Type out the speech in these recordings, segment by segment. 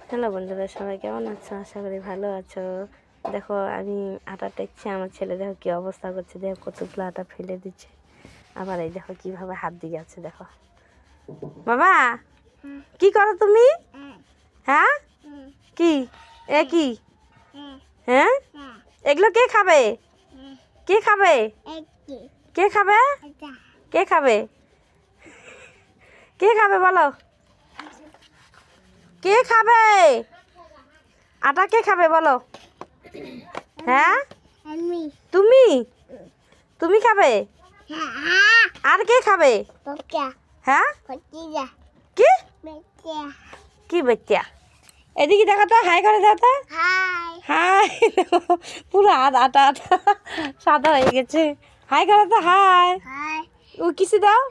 Hello বন্ধুরা, সবাই কেমন আছো? আশা করি ভালো আছো। দেখো আমি আটা টেকছি, আমার ছেলে দেখো কি অবস্থা করছে, দেখো কতগুলো আটা ফেলে দিচ্ছে। আবার এই দেখো কিভাবে হাত দিয়ে আছে। দেখো বাবা, কি করো তুমি? হ্যাঁ কি এ কি? হ্যাঁ এগুলো কে খাবে? কে খাবে? কে খাবে? কে খাবে? কে খাবে বলো? কে খাবে? আটা কে খাবে বলো? হ্যাঁ তুমি তুমি খাবে? আর কে খাবে? হ্যাঁ কি কি বাচ্চা? এদিকে দেখো তো, হাই করে দাও তো। হাই। পুরো হাত আটা আটা সাদা হয়ে গেছে। হাই করো তো, হাই। ও কিসে দাও।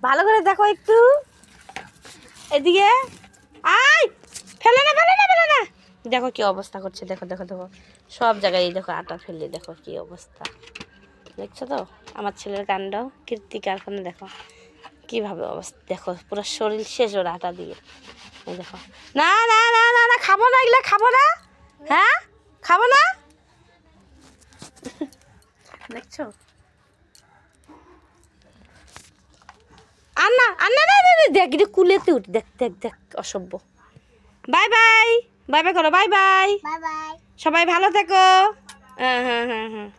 ভালো করে দেখো একটু এদিকে। আই ফেলে না ফেলে না ফেলে না। দেখো কি অবস্থা করছে, দেখো দেখো দেখো সব জায়গায় দেখো আটা ফেলে, দেখো কি অবস্থা দেখছো তো। আমার ছেলের কাণ্ড, কীর্তি কারখানা দেখো কিভাবে অবস্থা, দেখো পুরো শরীর শেষ ওর আটা দিয়ে। এই দেখো, না না না না না, খাবো না এগুলো, খাবো না। হ্যাঁ খাবো না। দেখছো আর না আর না, দেখ এটা কুলেতে উঠ, দেখ দেখ দেখ অসভ্য। বাই বাই, বাই বাই করো, বাই বাই। সবাই ভালো থেকো। হ্যাঁ হ্যাঁ হ্যাঁ হ্যাঁ।